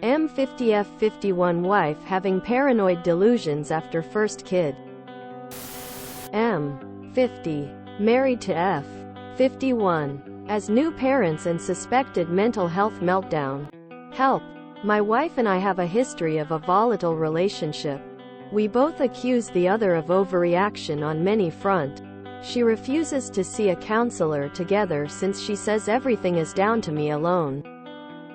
M50 F51 wife having paranoid delusions after first kid. M50 married to F51 as new parents and suspected mental health meltdown. Help! My wife and I have a history of a volatile relationship. We both accuse the other of overreaction on many fronts. She refuses to see a counselor together since she says everything is down to me alone.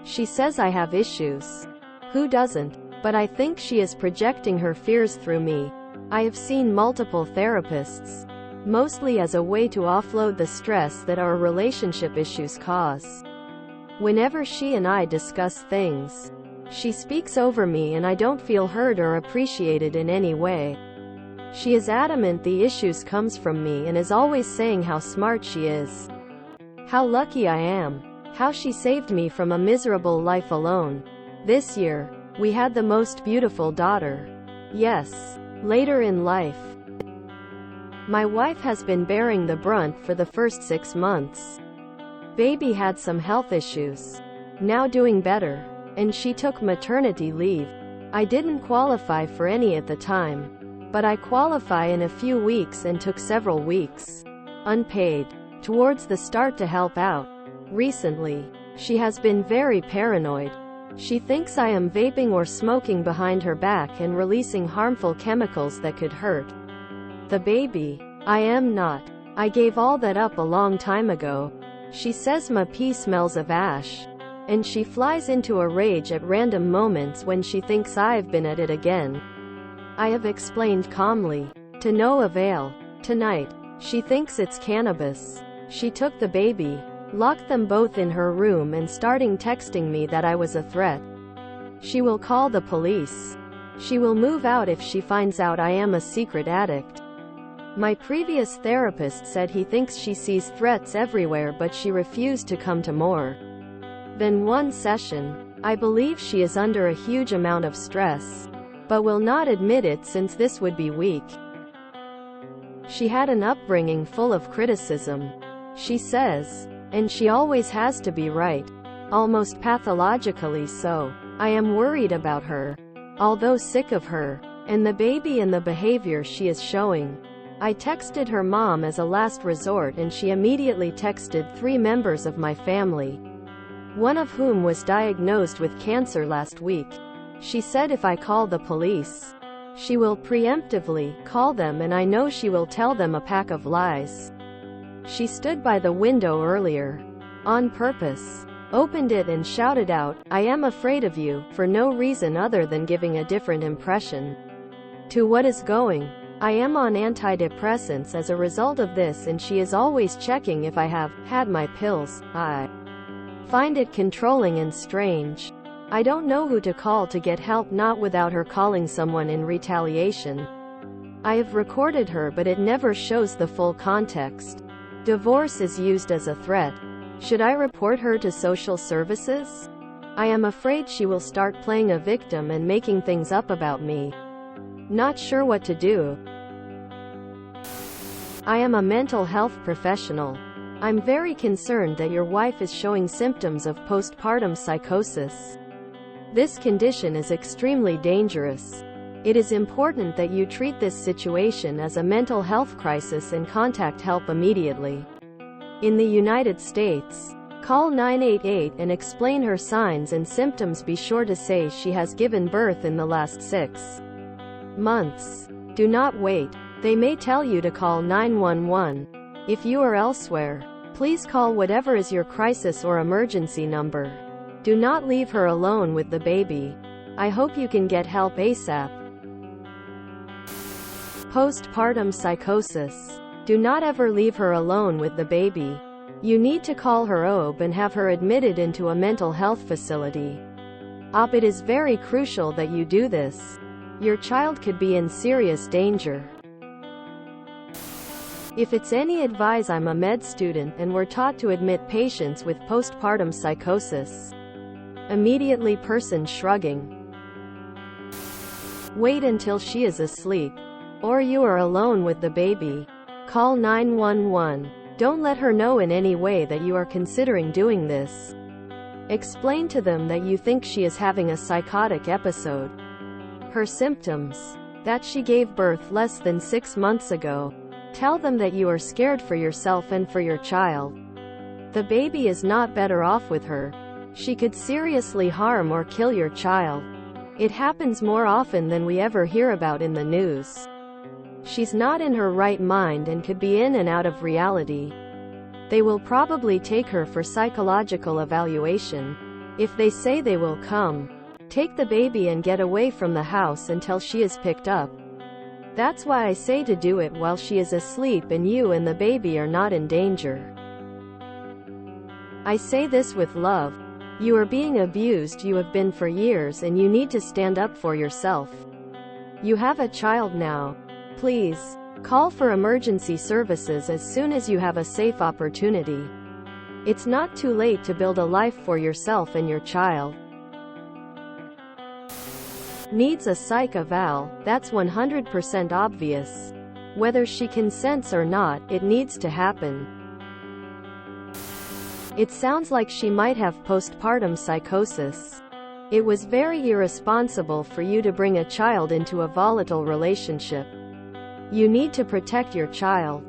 She says I have issues. Who doesn't? But I think she is projecting her fears through me. I have seen multiple therapists, mostly as a way to offload the stress that our relationship issues cause. Whenever she and I discuss things, she speaks over me and I don't feel heard or appreciated in any way. She is adamant the issues comes from me and is always saying how smart she is, how lucky I am, how she saved me from a miserable life alone. This year, we had the most beautiful daughter. Yes, later in life. My wife has been bearing the brunt for the first 6 months. Baby had some health issues. Now doing better. And she took maternity leave. I didn't qualify for any at the time, but I qualify in a few weeks and took several weeks, unpaid, towards the start to help out. Recently, she has been very paranoid. She thinks I am vaping or smoking behind her back and releasing harmful chemicals that could hurt the baby. I am not. I gave all that up a long time ago. She says my pee smells of ash. And she flies into a rage at random moments when she thinks I've been at it again. I have explained calmly. To no avail. Tonight, she thinks it's cannabis. She took the baby, locked them both in her room and starting texting me that I was a threat. She will call the police. She will move out if she finds out I am a secret addict. My previous therapist said he thinks she sees threats everywhere, but she refused to come to more than one session. I believe she is under a huge amount of stress, but will not admit it since this would be weak. She had an upbringing full of criticism, she says, and she always has to be right, almost pathologically so. I am worried about her, although sick of her, and the baby and the behavior she is showing. I texted her mom as a last resort and she immediately texted 3 members of my family, one of whom was diagnosed with cancer last week. She said if I call the police, she will preemptively call them and I know she will tell them a pack of lies. She stood by the window earlier, on purpose, opened it and shouted out, "I am afraid of you," for no reason other than giving a different impression to what is going. I am on antidepressants as a result of this and she is always checking if I have had my pills. I find it controlling and strange. I don't know who to call to get help, not without her calling someone in retaliation. I have recorded her but it never shows the full context. Divorce is used as a threat. Should I report her to social services? I am afraid she will start playing a victim and making things up about me. Not sure what to do. I am a mental health professional. I'm very concerned that your wife is showing symptoms of postpartum psychosis. This condition is extremely dangerous. It is important that you treat this situation as a mental health crisis and contact help immediately. In the United States, call 988 and explain her signs and symptoms. Be sure to say she has given birth in the last 6 months. Do not wait. They may tell you to call 911. If you are elsewhere, please call whatever is your crisis or emergency number. Do not leave her alone with the baby. I hope you can get help ASAP. Postpartum psychosis. Do not ever leave her alone with the baby. You need to call her OB and have her admitted into a mental health facility. It is very crucial that you do this. Your child could be in serious danger. If it's any advice, I'm a med student and we're taught to admit patients with postpartum psychosis. Immediately person shrugging. Wait until she is asleep. Or you are alone with the baby. Call 911. Don't let her know in any way that you are considering doing this. Explain to them that you think she is having a psychotic episode. Her symptoms. That she gave birth less than 6 months ago. Tell them that you are scared for yourself and for your child. The baby is not better off with her. She could seriously harm or kill your child. It happens more often than we ever hear about in the news. She's not in her right mind and could be in and out of reality. They will probably take her for psychological evaluation. If they say they will come, take the baby and get away from the house until she is picked up. That's why I say to do it while she is asleep and you and the baby are not in danger. I say this with love. You are being abused, you have been for years, and you need to stand up for yourself. You have a child now. Please, call for emergency services as soon as you have a safe opportunity. It's not too late to build a life for yourself and your child. Needs a psych eval, that's 100% obvious. Whether she consents or not, it needs to happen. It sounds like she might have postpartum psychosis. It was very irresponsible for you to bring a child into a volatile relationship. You need to protect your child.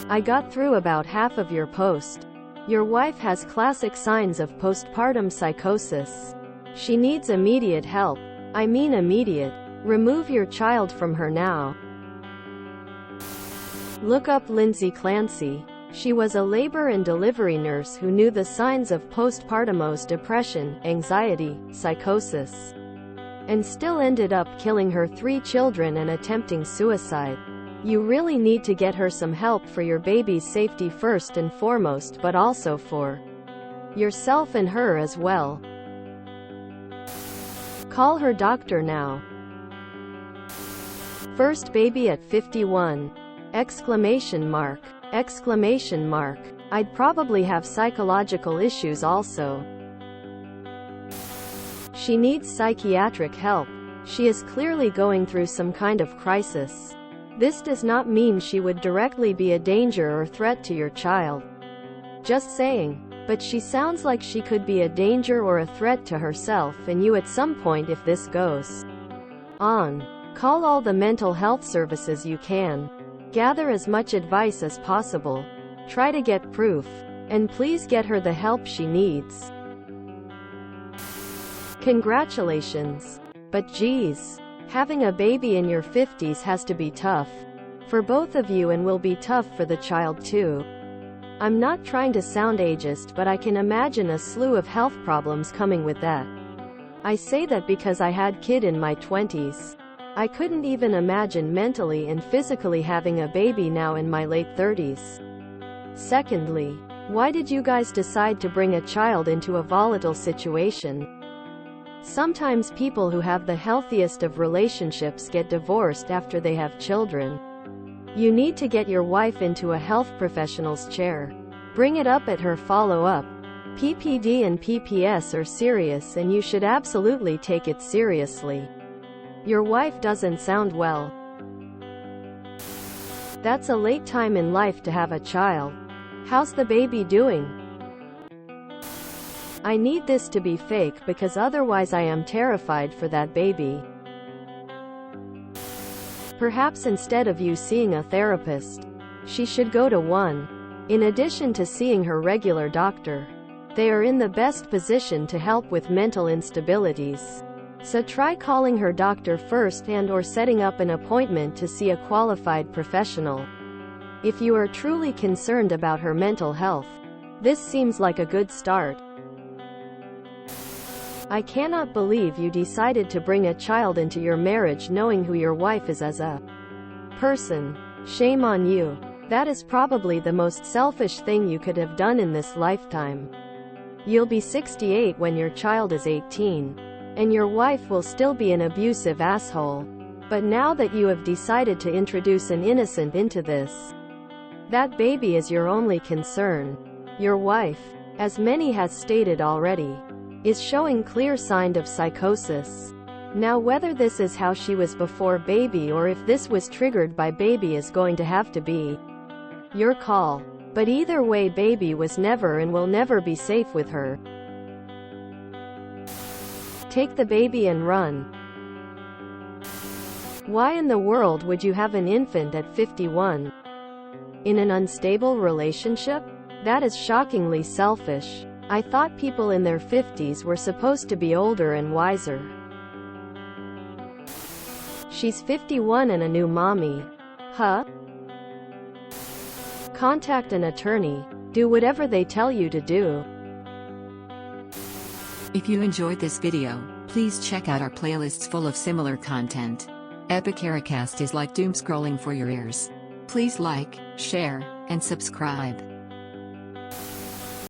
I got through about half of your post. Your wife has classic signs of postpartum psychosis. She needs immediate help. I mean immediate. Remove your child from her now. Look up Lindsay Clancy. She was a labor and delivery nurse who knew the signs of postpartum depression, anxiety, psychosis, and still ended up killing her 3 children and attempting suicide. You really need to get her some help for your baby's safety first and foremost, but also for yourself and her as well. Call her doctor now. First baby at 51! Exclamation mark. Exclamation mark. I'd probably have psychological issues also. She needs psychiatric help. She is clearly going through some kind of crisis. This does not mean she would directly be a danger or threat to your child. Just saying. But she sounds like she could be a danger or a threat to herself and you at some point if this goes on. Call all the mental health services you can. Gather as much advice as possible. Try to get proof. And please get her the help she needs. Congratulations. But geez, having a baby in your 50s has to be tough. For both of you, and will be tough for the child too. I'm not trying to sound ageist, but I can imagine a slew of health problems coming with that. I say that because I had kid in my 20s. I couldn't even imagine mentally and physically having a baby now in my late 30s. Secondly, why did you guys decide to bring a child into a volatile situation? Sometimes people who have the healthiest of relationships get divorced after they have children. You need to get your wife into a health professional's chair. Bring it up at her follow-up. PPD and PPS are serious and you should absolutely take it seriously. Your wife doesn't sound well. That's a late time in life to have a child. How's the baby doing? I need this to be fake because otherwise I am terrified for that baby. Perhaps instead of you seeing a therapist, she should go to one. In addition to seeing her regular doctor, they are in the best position to help with mental instabilities. So try calling her doctor first and/or setting up an appointment to see a qualified professional. If you are truly concerned about her mental health, this seems like a good start. I cannot believe you decided to bring a child into your marriage knowing who your wife is as a person. Shame on you. That is probably the most selfish thing you could have done in this lifetime. You'll be 68 when your child is 18. And your wife will still be an abusive asshole. But now that you have decided to introduce an innocent into this, that baby is your only concern. Your wife, as many has stated already, is showing clear sign of psychosis. Now whether this is how she was before baby or if this was triggered by baby is going to have to be your call. But either way, baby was never and will never be safe with her. Take the baby and run. Why in the world would you have an infant at 51? In an unstable relationship? That is shockingly selfish. I thought people in their 50s were supposed to be older and wiser. She's 51 and a new mommy. Huh? Contact an attorney. Do whatever they tell you to do. If you enjoyed this video, please check out our playlists full of similar content. Epic Ericast is like doom scrolling for your ears. Please like, share, and subscribe.